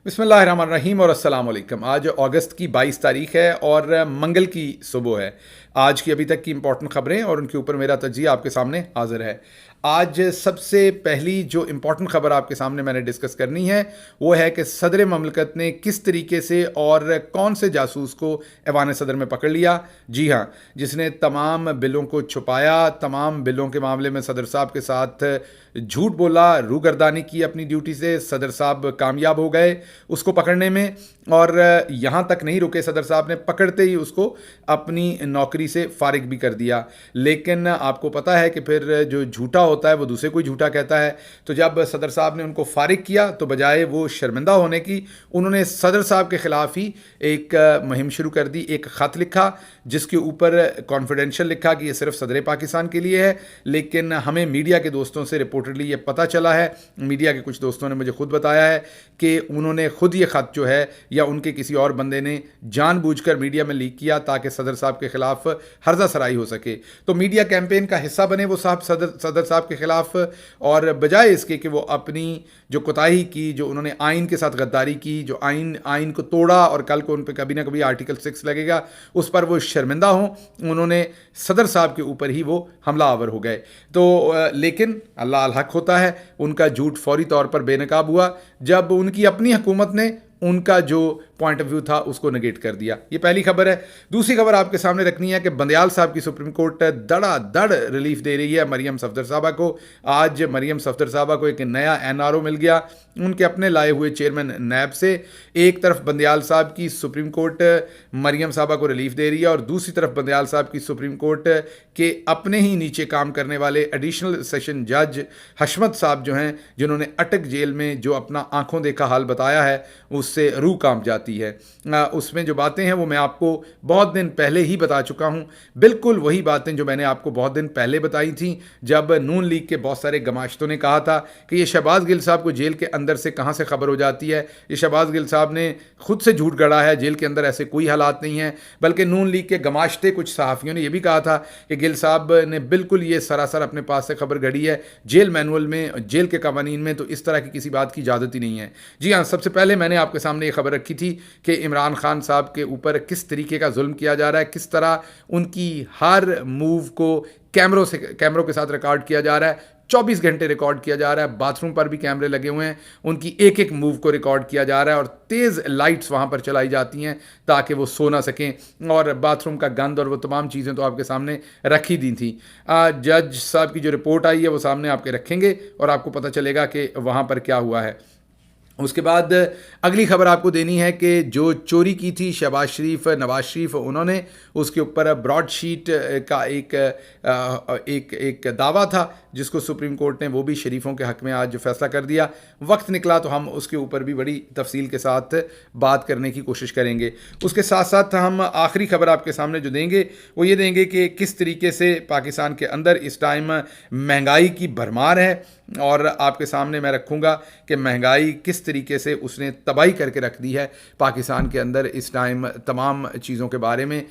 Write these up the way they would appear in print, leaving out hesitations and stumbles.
بسم اللہ الرحمن الرحیم اور السلام علیکم۔ آج اگست کی 22 تاریخ ہے اور منگل کی صبح ہے۔ آج کی ابھی تک کی امپورٹنٹ خبریں اور ان کے اوپر میرا تجزیہ آپ کے سامنے حاضر ہے۔ آج سب سے پہلی جو امپورٹنٹ خبر آپ کے سامنے میں نے ڈسکس کرنی ہے وہ ہے کہ صدر مملکت نے کس طریقے سے اور کون سے جاسوس کو ایوان صدر میں پکڑ لیا۔ جی ہاں، جس نے تمام بلوں کو چھپایا، تمام بلوں کے معاملے میں صدر صاحب کے ساتھ جھوٹ بولا، روگردانی کی اپنی ڈیوٹی سے۔ صدر صاحب کامیاب ہو گئے اس کو پکڑنے میں، اور یہاں تک نہیں رکے، صدر صاحب نے پکڑتے ہی اس کو اپنی نوکری سے فارغ بھی کر دیا۔ لیکن آپ کو پتہ ہے کہ پھر جو جھوٹا ہوتا ہے وہ دوسرے کوئی جھوٹا کہتا ہے، تو جب صدر صاحب نے ان کو فارغ کیا تو بجائے وہ شرمندہ ہونے کی، انہوں نے صدر صاحب کے خلاف ہی ایک مہم شروع کر دی۔ ایک خط لکھا جس کے اوپر کانفیڈینشیل لکھا کہ یہ صرف صدر پاکستان کے لیے ہے، لیکن ہمیں میڈیا کے دوستوں سے رپورٹڈلی یہ پتہ چلا ہے، میڈیا کے کچھ دوستوں نے مجھے خود بتایا ہے کہ انہوں نے خود یہ خط جو ہے یا ان کے کسی اور بندے نے جان بوجھ کر میڈیا میں لیک کیا تاکہ صدر صاحب کے خلاف ہرزہ سرائی ہو سکے۔ تو میڈیا کیمپین کا حصہ بنے وہ صدر صاحب کے خلاف، اور بجائے اس کے کہ وہ اپنی جو کوتاہی کی، جو انہوں نے آئین کے ساتھ غداری کی، جو آئین کو توڑا اور کل کو ان پہ کبھی نہ کبھی آرٹیکل 6 لگے گا، اس پر وہ شرمندہ ہوں، انہوں نے صدر صاحب کے اوپر ہی وہ حملہ آور ہو گئے۔ تو لیکن اللہ الحق ہوتا ہے، ان کا جھوٹ فوری طور پر بے نقاب ہوا جب ان کی اپنی حکومت نے ان کا جو پوائنٹ آف ویو تھا اس کو نگیٹ کر دیا۔ یہ پہلی خبر ہے۔ دوسری خبر آپ کے سامنے رکھنی ہے کہ بندیال صاحب کی سپریم کورٹ دڑا دڑ ریلیف دے رہی ہے مریم صفدر صاحبہ کو۔ آج مریم صفدر صاحبہ کو ایک نیا NRO مل گیا ان کے اپنے لائے ہوئے چیئرمین نیب سے۔ ایک طرف بندیال صاحب کی سپریم کورٹ مریم صاحبہ کو ریلیف دے رہی ہے، اور دوسری طرف بندیال صاحب کی سپریم کورٹ کے اپنے ہی نیچے کام کرنے والے ایڈیشنل سیشن جج حشمت صاحب جو ہیں، جنہوں نے اٹک جیل میں جو اپنا آنکھوں دیکھا حال بتایا ہے، اس سے روح کانپ جاتی ہے۔ اس میں جو باتیں ہیں وہ میں آپ کو بہت دن پہلے ہی بتا چکا ہوں، بالکل وہی باتیں جو میں نے آپ کو بہت دن پہلے بتائی تھیں جب نون لیگ کے بہت سارے گماشتوں نے کہا تھا کہ یہ شہباز گل صاحب کو جیل کے اندر سے کہاں سے خبر ہو جاتی ہے، یہ شہباز گل صاحب نے خود سے جھوٹ گڑا ہے، جیل کے اندر ایسے کوئی حالات نہیں ہیں۔ بلکہ نون لیگ کے گماشتے کچھ صحافیوں نے یہ بھی کہا تھا کہ گل صاحب نے بالکل یہ سراسر اپنے پاس سے خبر گھڑی ہے، جیل مینول میں، جیل کے قوانین میں تو اس طرح کی کسی بات کی اجازت ہی نہیں ہے۔ جی ہاں، سب سے پہلے میں نے آپ کے سامنے یہ خبر رکھی تھی کہ عمران خان صاحب کے اوپر کس طریقے کا ظلم کیا جا رہا ہے، کس طرح ان کی ہر موو کو کیمروں کے ساتھ ریکارڈ کیا جا رہا ہے، 24 گھنٹے ریکارڈ کیا جا رہا ہے، باتھ روم پر بھی کیمرے لگے ہوئے ہیں، ان کی ایک ایک موو کو ریکارڈ کیا جا رہا ہے، اور تیز لائٹس وہاں پر چلائی جاتی ہیں تاکہ وہ سو نہ سکیں، اور باتھ روم کا گند اور وہ تمام چیزیں تو آپ کے سامنے رکھی دی تھیں۔ جج صاحب کی جو رپورٹ آئی ہے وہ سامنے آپ کے رکھیں گے اور آپ کو پتہ چلے گا کہ وہاں پر کیا ہوا ہے۔ اس کے بعد اگلی خبر آپ کو دینی ہے کہ جو چوری کی تھی شہباز شریف، نواز شریف، انہوں نے اس کے اوپر براڈ شیٹ کا ایک دعویٰ تھا جس کو سپریم کورٹ نے وہ بھی شریفوں کے حق میں آج فیصلہ کر دیا۔ وقت نکلا تو ہم اس کے اوپر بھی بڑی تفصیل کے ساتھ بات کرنے کی کوشش کریں گے۔ اس کے ساتھ ساتھ ہم آخری خبر آپ کے سامنے جو دیں گے وہ یہ دیں گے کہ کس طریقے سے پاکستان کے اندر اس ٹائم مہنگائی کی بھرمار ہے، اور آپ کے سامنے میں رکھوں گا کہ مہنگائی کس طریقے سے اس نے تباہی کر کے رکھ دی ہے پاکستان کے اندر اس ٹائم۔ تمام چیزوں کے بارے میں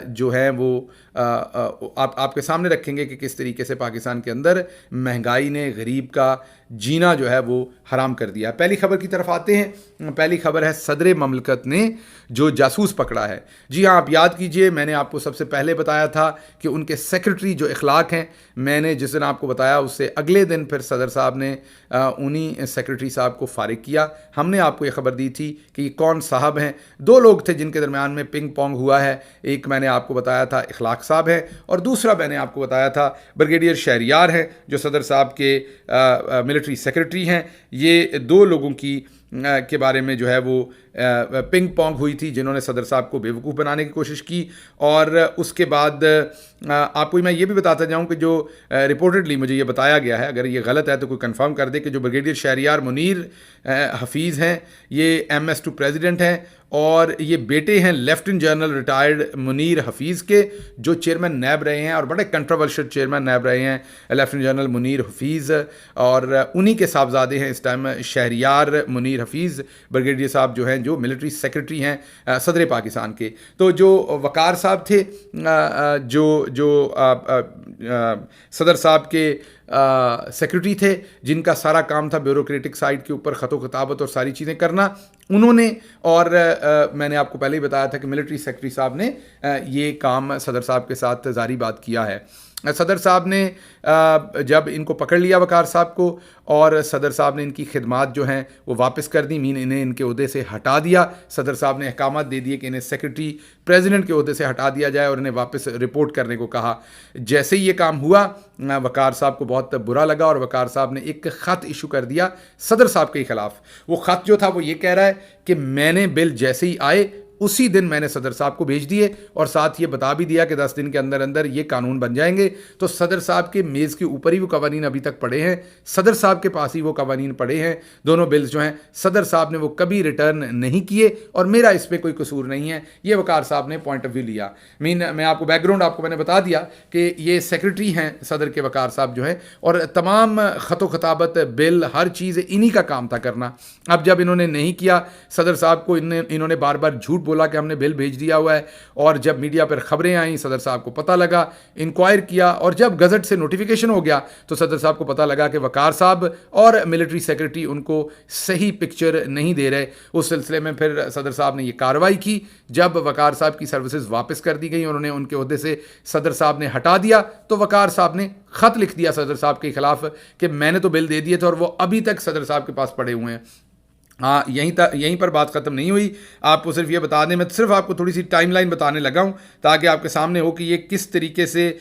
جو ہے وہ آپ کے سامنے رکھیں گے کہ کس طریقے سے پاکستان کے اندر مہنگائی نے غریب کا جینا جو ہے وہ حرام کر دیا۔ پہلی خبر کی طرف آتے ہیں۔ پہلی خبر ہے صدر مملکت نے جو جاسوس پکڑا ہے۔ جی ہاں، آپ یاد کیجئے میں نے آپ کو سب سے پہلے بتایا تھا کہ ان کے سیکرٹری جو اخلاق ہیں، میں نے جس دن آپ کو بتایا اس سے اگلے دن پھر صدر صاحب نے انہی سیکرٹری صاحب کو فارغ کیا۔ ہم نے آپ کو یہ خبر دی تھی کہ یہ کون صاحب ہیں۔ دو لوگ تھے جن کے درمیان میں پنگ پونگ ہوا ہے، ایک میں نے آپ کو بتایا تھا اخلاق صاحب ہے، اور دوسرا میں نے آپ کو بتایا تھا بریگیڈیئر شہریار ہیں جو صدر صاحب کے ملٹری سیکرٹری ہیں۔ یہ دو لوگوں کے بارے میں جو ہے وہ پنگ پونگ ہوئی تھی جنہوں نے صدر صاحب کو بیوقوف بنانے کی کوشش کی۔ اور اس کے بعد آپ کو میں یہ بھی بتاتا جاؤں کہ جو رپورٹڈلی مجھے یہ بتایا گیا ہے، اگر یہ غلط ہے تو کوئی کنفرم کر دے، کہ جو بریگیڈیئر شہریار منیر حفیظ ہیں یہ MS2 پریزیڈنٹ ہیں، اور یہ بیٹے ہیں lieutenant general retired Munir Hafeez کے جو چیئرمین نیب رہے ہیں اور بڑے کنٹروورشل چیئرمین نیب رہے ہیں لیفٹنٹ جنرل منیر حفیظ، اور انہی کے صاحبزادے ہیں اس ٹائم شہریار منیر حفیظ بریگیڈیئر صاحب جو ہیں, جو ملٹری سیکرٹری ہیں صدر پاکستان کے. تو جو وقار صاحب تھے, جو صدر صاحب کے سیکرٹری تھے, جن کا سارا کام تھا بیوروکریٹک سائٹ کے اوپر خط و خطابت اور ساری چیزیں کرنا, انہوں نے, اور میں نے آپ کو پہلے ہی بتایا تھا کہ ملٹری سیکرٹری صاحب نے یہ کام صدر صاحب کے ساتھ ظاہری بات کیا ہے. صدر صاحب نے جب ان کو پکڑ لیا وقار صاحب کو, اور صدر صاحب نے ان کی خدمات جو ہیں وہ واپس کر دی, انہیں ان کے عہدے سے ہٹا دیا. صدر صاحب نے احکامات دے دیے کہ انہیں سیکرٹری پریزیڈنٹ کے عہدے سے ہٹا دیا جائے اور انہیں واپس رپورٹ کرنے کو کہا. جیسے ہی یہ کام ہوا, وقار صاحب کو بہت برا لگا اور وقار صاحب نے ایک خط ایشو کر دیا صدر صاحب کے خلاف. وہ خط جو تھا وہ یہ کہہ رہا ہے کہ میں نے بل جیسے ہی آئے اسی دن میں نے صدر صاحب کو بھیج دیے, اور ساتھ یہ بتا بھی دیا کہ 10 دن کے اندر اندر یہ قانون بن جائیں گے. تو صدر صاحب کے میز کے اوپر ہی وہ قوانین ابھی تک پڑے ہیں, صدر صاحب کے پاس ہی وہ قوانین پڑے ہیں. دونوں بلز جو ہیں صدر صاحب نے وہ کبھی ریٹرن نہیں کیے, اور میرا اس پہ کوئی قصور نہیں ہے. یہ وقار صاحب نے پوائنٹ آف ویو لیا. میں آپ کو بیک گراؤنڈ آپ کو میں نے بتا دیا کہ یہ سیکرٹری ہیں صدر کے وقار صاحب جو ہیں, اور تمام خط و خطابت, بل, ہر چیز انہی کا کام تھا کرنا. اب جب انہوں نے نہیں کیا, صدر صاحب کو انہوں نے بار بار جھوٹ بولا کہ ہم نے بل بھیج دیا ہوا ہے, اور جب میڈیا پر خبریں آئیں صدر صاحب کو پتہ لگا, انکوائر کیا, اور جب گزٹ سے نوٹیفیکیشن ہو گیا تو صدر صاحب کو پتہ لگا کہ وقار صاحب اور ملٹری سیکرٹری ان کو صحیح پکچر نہیں دے رہے. اس سلسلے میں پھر صدر صاحب نے یہ کارروائی کی. جب وقار صاحب کی سروسز واپس کر دی گئی, انہوں نے ان کے عہدے سے صدر صاحب نے ہٹا دیا, تو وقار صاحب نے خط لکھ دیا صدر صاحب کے خلاف کہ میں نے تو بل دے دیے تھے اور وہ ابھی تک صدر صاحب کے پاس پڑے ہوئے ہیں. ہاں, یہیں پر بات ختم نہیں ہوئی. آپ کو صرف یہ بتا دیں, میں صرف آپ کو تھوڑی سی ٹائم لائن بتانے لگا ہوں تاکہ آپ کے سامنے ہو کہ یہ کس طریقے سے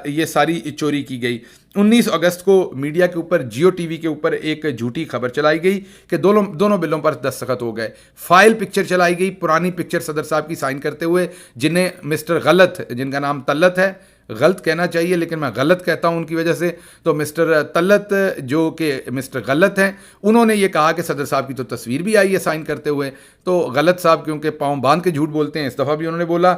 یہ ساری چوری کی گئی. 19 اگست کو میڈیا کے اوپر, جیو ٹی وی کے اوپر ایک جھوٹی خبر چلائی گئی کہ دونوں بلوں پر دستخط ہو گئے. فائل پکچر چلائی گئی, پرانی پکچر صدر صاحب کی سائن کرتے ہوئے, جنہیں مسٹر غلط, جن کا نام طلت ہے, غلط کہنا چاہیے لیکن میں غلط کہتا ہوں ان کی وجہ سے, تو مسٹر طلت جو کہ مسٹر غلط ہیں, انہوں نے یہ کہا کہ صدر صاحب کی تو تصویر بھی آئی ہے سائن کرتے ہوئے. تو غلط صاحب کیونکہ پاؤں باندھ کے جھوٹ بولتے ہیں, اس دفعہ بھی انہوں نے بولا.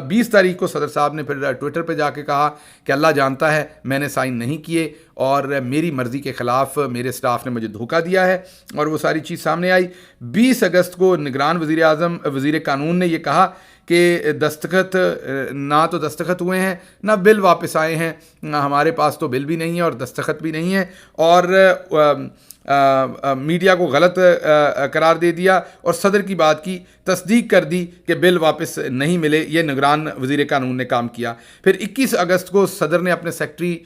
20 تاریخ کو صدر صاحب نے پھر ٹویٹر پہ جا کے کہا کہ اللہ جانتا ہے میں نے سائن نہیں کیے اور میری مرضی کے خلاف میرے سٹاف نے مجھے دھوکہ دیا ہے, اور وہ ساری چیز سامنے آئی. 20 اگست کو نگران وزیر اعظم وزیر قانون نے یہ کہا کہ دستخط نہ تو دستخط ہوئے ہیں نہ بل واپس آئے ہیں, ہمارے پاس تو بل بھی نہیں ہے اور دستخط بھی نہیں ہے, اور میڈیا کو غلط قرار دے دیا اور صدر کی بات کی تصدیق کر دی کہ بل واپس نہیں ملے. یہ نگران وزیر قانون نے کام کیا. پھر 21 اگست کو صدر نے اپنے سیکرٹری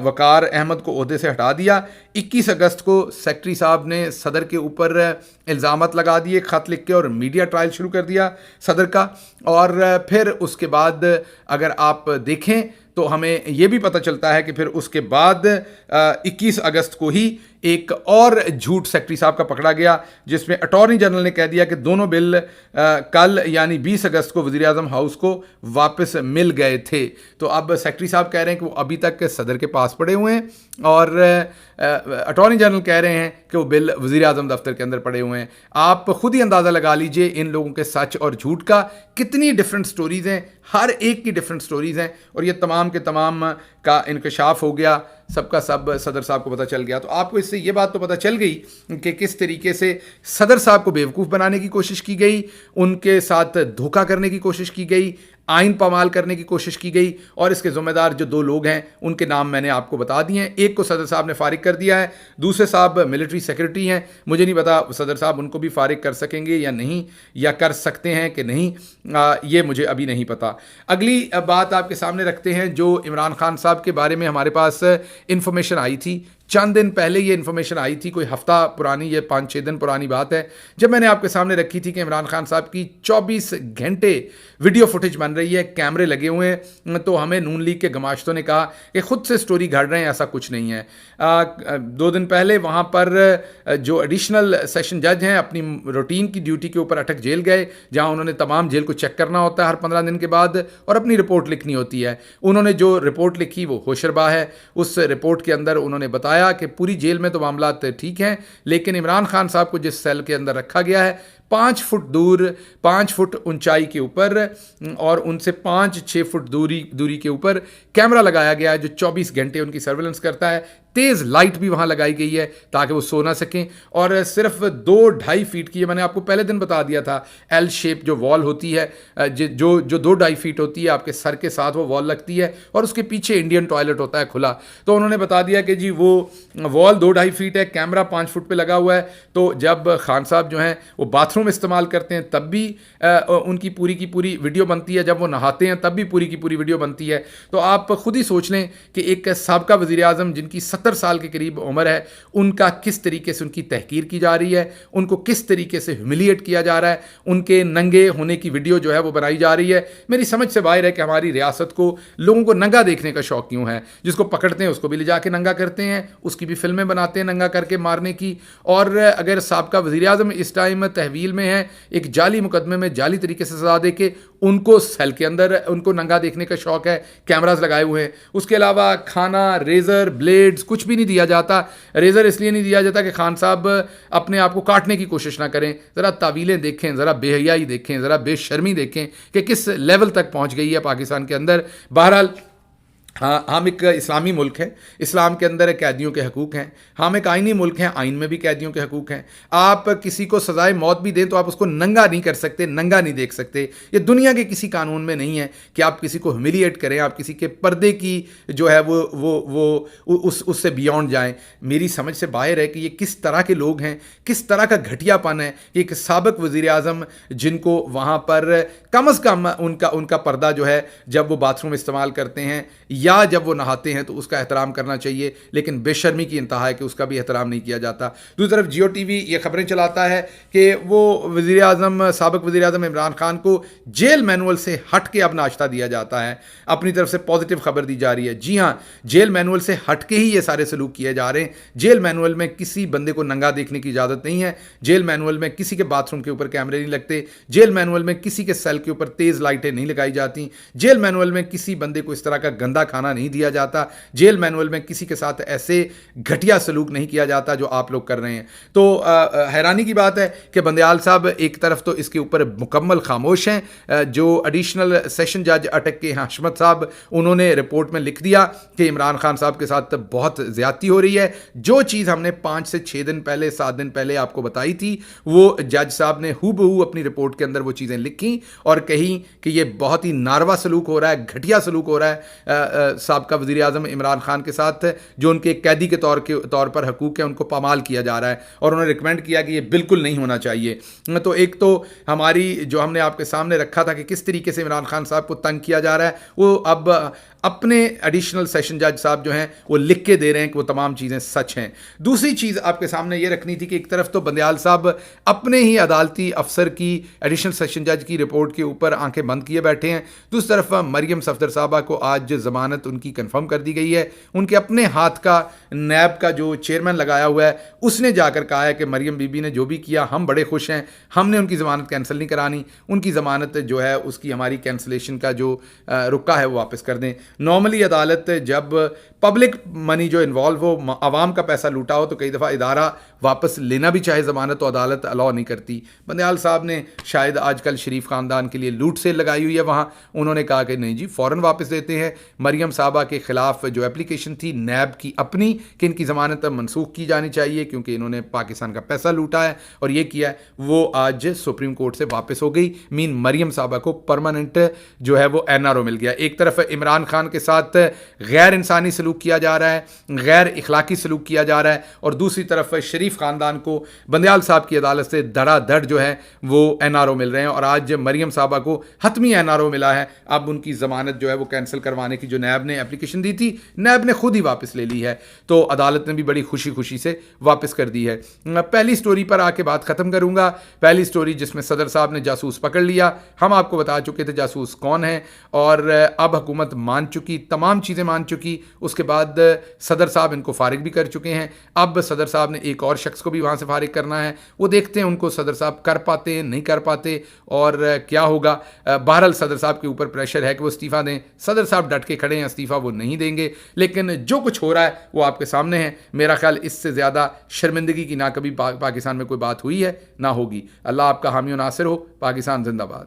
وقار احمد کو عہدے سے ہٹا دیا. 21 اگست کو سیکرٹری صاحب نے صدر کے اوپر الزامات لگا دیے خط لکھ کے, اور میڈیا ٹرائل شروع کر دیا صدر کا. اور پھر اس کے بعد اگر آپ دیکھیں تو ہمیں یہ بھی پتہ چلتا ہے کہ پھر اس کے بعد 21 اگست کو ہی ایک اور جھوٹ سیکرٹری صاحب کا پکڑا گیا, جس میں اٹارنی جنرل نے کہہ دیا کہ دونوں بل کل یعنی 20 اگست کو وزیر اعظم ہاؤس کو واپس مل گئے تھے. تو اب سیکرٹری صاحب کہہ رہے ہیں کہ وہ ابھی تک صدر کے پاس پڑے ہوئے ہیں, اور اٹارنی جنرل کہہ رہے ہیں کہ وہ بل وزیر اعظم دفتر کے اندر پڑے ہوئے ہیں. آپ خود ہی اندازہ لگا لیجئے ان لوگوں کے سچ اور جھوٹ کا, کتنی ڈفرینٹ سٹوریز ہیں, ہر ایک کی ڈفرینٹ سٹوریز ہیں, اور یہ تمام کے تمام کا انکشاف ہو گیا, سب کا سب صدر صاحب کو پتہ چل گیا. تو آپ کو اس سے یہ بات تو پتہ چل گئی کہ کس طریقے سے صدر صاحب کو بیوقوف بنانے کی کوشش کی گئی, ان کے ساتھ دھوکہ کرنے کی کوشش کی گئی, آئین پامال کرنے کی کوشش کی گئی, اور اس کے ذمہ دار جو 2 لوگ ہیں ان کے نام میں نے آپ کو بتا دیے ہیں. ایک کو صدر صاحب نے فارغ کر دیا ہے, دوسرے صاحب ملٹری سیکرٹری ہیں, مجھے نہیں پتا صدر صاحب ان کو بھی فارغ کر سکیں گے یا نہیں, یا کر سکتے ہیں کہ نہیں, یہ مجھے ابھی نہیں پتا. اگلی بات آپ کے سامنے رکھتے ہیں جو عمران خان صاحب کے بارے میں ہمارے پاس انفارمیشن آئی تھی. چند دن پہلے یہ انفارمیشن آئی تھی, کوئی ہفتہ پرانی, یہ 5-6 دن پرانی بات ہے, جب میں نے آپ کے سامنے رکھی تھی کہ عمران خان صاحب کی 24 گھنٹے ویڈیو فوٹیج بن رہی ہے, کیمرے لگے ہوئے ہیں. تو ہمیں نون لیگ کے گماشتوں نے کہا کہ خود سے سٹوری گھڑ رہے ہیں, ایسا کچھ نہیں ہے. 2 دن پہلے وہاں پر جو ایڈیشنل سیشن جج ہیں اپنی روٹین کی ڈیوٹی کے اوپر اٹک جیل گئے, جہاں انہوں نے تمام جیل کو چیک کرنا ہوتا ہے ہر 15 دن کے بعد, اور اپنی رپورٹ لکھنی ہوتی ہے. انہوں نے جو رپورٹ لکھی وہ ہوشربا ہے. اس رپورٹ کے اندر انہوں نے بتایا کہ پوری جیل میں تو معاملات ٹھیک ہیں, لیکن عمران خان صاحب کو جس سیل کے اندر رکھا گیا ہے 5 فٹ دور, 5 فٹ اونچائی کے اوپر, اور ان سے 5-6 فٹ دوری کے اوپر کیمرہ لگایا گیا ہے جو 24 گھنٹے ان کی سرویلنس کرتا ہے. تیز لائٹ بھی وہاں لگائی گئی ہے تاکہ وہ سو نہ سکیں. اور صرف 2-2.5 فیٹ کی, میں نے آپ کو پہلے دن بتا دیا تھا, ایل شیپ جو وال ہوتی ہے, جو 2-2.5 فیٹ ہوتی ہے, آپ کے سر کے ساتھ وہ وال لگتی ہے اور اس کے پیچھے انڈین ٹوائلٹ ہوتا ہے کھلا. تو انہوں نے بتا دیا کہ جی وہ وال 2-2.5 فیٹ ہے, کیمرہ 5 فٹ پہ لگا ہوا ہے. تو جب خان صاحب جو ہیں وہ باتھ روم استعمال کرتے ہیں تب بھی ان کی پوری ویڈیو بنتی ہے, جب وہ نہاتے ہیں تب بھی پوری ویڈیو بنتی ہے. تو آپ خود ہی سوچ لیں کہ ایک سابقہ وزیر اعظم جن کی 70 سال کے قریب عمر ہے, ان کا کس طریقے سے ان کی تحقیر کی جا رہی ہے, ان کو کس طریقے سے ہیوملیٹ کیا جا رہا ہے, ان کے ننگے ہونے کی ویڈیو جو ہے وہ بنائی جا رہی ہے. میری سمجھ سے باہر ہے کہ ہماری ریاست کو لوگوں کو ننگا دیکھنے کا شوق کیوں ہے. جس کو پکڑتے ہیں اس کو بھی لے جا کے ننگا کرتے ہیں, اس کی بھی فلمیں بناتے ہیں ننگا کر کے مارنے کی. اور اگر سابقہ وزیر اعظم اس ٹائم تحویل میں ہیں, ایک جعلی مقدمے میں جعلی طریقے سے سزا دے کے ان کو سیل کے اندر ان کو ننگا دیکھنے کا شوق ہے, کیمراز لگائے ہوئے ہیں. اس کے علاوہ کھانا, ریزر, بلیڈز کچھ بھی نہیں دیا جاتا. ریزر اس لیے نہیں دیا جاتا کہ خان صاحب اپنے آپ کو کاٹنے کی کوشش نہ کریں. ذرا تعویلیں دیکھیں, ذرا بے حیائی دیکھیں, ذرا بے شرمی دیکھیں کہ کس لیول تک پہنچ گئی ہے پاکستان کے اندر. بہرحال ہم ایک اسلامی ملک ہیں, اسلام کے اندر قیدیوں کے حقوق ہیں. ہم ایک آئینی ملک ہیں, آئین میں بھی قیدیوں کے حقوق ہیں. آپ کسی کو سزائے موت بھی دیں تو آپ اس کو ننگا نہیں کر سکتے, ننگا نہیں دیکھ سکتے. یہ دنیا کے کسی قانون میں نہیں ہے کہ آپ کسی کو ہیوملیٹ کریں, آپ کسی کے پردے کی جو ہے وہ اس سے بیونڈ جائیں. میری سمجھ سے باہر ہے کہ یہ کس طرح کے لوگ ہیں, کس طرح کا گھٹیا پن ہے. ایک سابق وزیر اعظم جن کو وہاں پر کم از کم ان کا پردہ جو ہے جب وہ باتھ روم استعمال کرتے ہیں یا جب وہ نہاتے ہیں تو اس کا احترام کرنا چاہیے, لیکن بے شرمی کی انتہا ہے کہ اس کا بھی احترام نہیں کیا جاتا. دوسری طرف جیو ٹی وی یہ خبریں چلاتا ہے کہ وہ سابق وزیر اعظم عمران خان کو جیل مینول سے ہٹ کے اب ناشتہ دیا جاتا ہے. اپنی طرف سے پازیٹیو خبر دی جا رہی ہے. جی ہاں, جیل مینول سے ہٹ کے ہی یہ سارے سلوک کیے جا رہے ہیں. جیل مینول میں کسی بندے کو ننگا دیکھنے کی اجازت نہیں ہے. جیل مینول میں کسی کے باتھ روم کے اوپر کیمرے نہیں لگتے. جیل مینول میں کسی کے سیل کے اوپر تیز لائٹیں نہیں لگائی جاتی. جیل مینول میں کسی بندے کو اس طرح کا گندا کھانا نہیں دیا جاتا. جیل مینول میں کسی کے ساتھ ایسے گھٹیا سلوک نہیں کیا جاتا جو آپ لوگ کر رہے ہیں. تو حیرانی کی بات ہے کہ بندیال صاحب ایک طرف تو اس کے اوپر مکمل خاموش ہیں. جو ایڈیشنل سیشن جج اٹک کے حشمت صاحب, انہوں نے رپورٹ میں لکھ دیا کہ عمران خان صاحب کے ساتھ بہت زیادتی ہو رہی ہے. جو چیز ہم نے 5 سے 6 دن پہلے 7 دن پہلے آپ کو بتائی تھی وہ جج صاحب نے ہو بہو اپنی رپورٹ کے اندر وہ چیزیں لکھیں اور کہیں کہ یہ بہت ہی ناروا سلوک ہو رہا ہے, گھٹیا سلوک ہو رہا ہے سابقہ وزیر اعظم عمران خان کے ساتھ. جو ان کے قیدی کے طور پر حقوق ہیں ان کو پامال کیا جا رہا ہے اور انہوں نے ریکمینڈ کیا کہ یہ بالکل نہیں ہونا چاہیے. تو ایک تو ہماری جو ہم نے آپ کے سامنے رکھا تھا کہ کس طریقے سے عمران خان صاحب کو تنگ کیا جا رہا ہے, وہ اب اپنے ایڈیشنل سیشن جج صاحب جو ہیں وہ لکھ کے دے رہے ہیں کہ وہ تمام چیزیں سچ ہیں. دوسری چیز آپ کے سامنے یہ رکھنی تھی کہ ایک طرف تو بندیال صاحب اپنے ہی عدالتی افسر کی ایڈیشنل سیشن جج کی رپورٹ کے اوپر آنکھیں بند کیے بیٹھے ہیں. دوسری طرف مریم صفدر صاحبہ کو آج ضمانت ان کی کنفرم کر دی گئی ہے. ان کے اپنے ہاتھ کا نیب کا جو چیئرمین لگایا ہوا ہے اس نے جا کر کہا ہے کہ مریم بی بی نے جو بھی کیا ہم بڑے خوش ہیں, ہم نے ان کی ضمانت کینسل نہیں کرانی. ان کی ضمانت جو ہے اس کی ہماری کینسلیشن کا جو رکا ہے وہ واپس کر دیں. نارملی عدالت جب پبلک منی جو انوالو ہو, عوام کا پیسہ لوٹا ہو, تو کئی دفعہ ادارہ واپس لینا بھی چاہے ضمانت تو عدالت الاؤ نہیں کرتی. بندیال صاحب نے شاید آج کل شریف خاندان کے لیے لوٹ سیل لگائی ہوئی ہے وہاں. انہوں نے کہا کہ نہیں جی فوراً واپس دیتے ہیں. مریم صاحبہ کے خلاف جو اپلیکیشن تھی نیب کی اپنی کہ ان کی ضمانت منسوخ کی جانی چاہیے کیونکہ انہوں نے پاکستان کا پیسہ لوٹا ہے اور یہ کیا ہے, وہ آج سپریم کورٹ سے واپس ہو گئی. مریم صاحبہ کو پرماننٹ جو ہے وہ NRO مل گیا. ایک طرف عمران خان کے ساتھ غیر انسانی سلوک کیا جا رہا ہے, غیر اخلاقی سلوک کیا جا رہا ہے, اور دوسری طرف شریف خاندان کو بندیال صاحب کی عدالت سے دھڑا دھڑ جو ہے وہ NRO مل رہے ہیں. اور آج مریم صاحبہ کو حتمی NRO ملا ہے. اب ان کی ضمانت جو ہے وہ کینسل کروانے کی جو نیب نے اپلیکیشن دی تھی نیب نے خود ہی واپس لے لی ہے, تو عدالت نے بھی بڑی خوشی سے واپس کر دی ہے. پہلی سٹوری پر آ کے بات ختم کروں گا. پہلی سٹوری جس میں صدر صاحب نے جاسوس پکڑ لیا. ہم آپ کو بتا چکے تھے جاسوس کون ہے اور اب حکومت مان چکی, تمام چیزیں مان چکی. اس کے بعد صدر صاحب ان کو فارغ بھی کر چکے ہیں. اب صدر صاحب نے ایک اور شخص کو بھی وہاں سے فارغ کرنا ہے. وہ دیکھتے ہیں ان کو صدر صاحب کر پاتے ہیں نہیں کر پاتے اور کیا ہوگا. بہرحال صدر صاحب کے اوپر پریشر ہے کہ وہ استعفیٰ دیں. صدر صاحب ڈٹ کے کھڑے ہیں, استعفیٰ وہ نہیں دیں گے. لیکن جو کچھ ہو رہا ہے وہ آپ کے سامنے ہے. میرا خیال اس سے زیادہ شرمندگی کی نہ کبھی پاکستان میں کوئی بات ہوئی ہے نہ ہوگی. اللہ آپ کا حامی و ناصر ہو. پاکستان زندہ باد.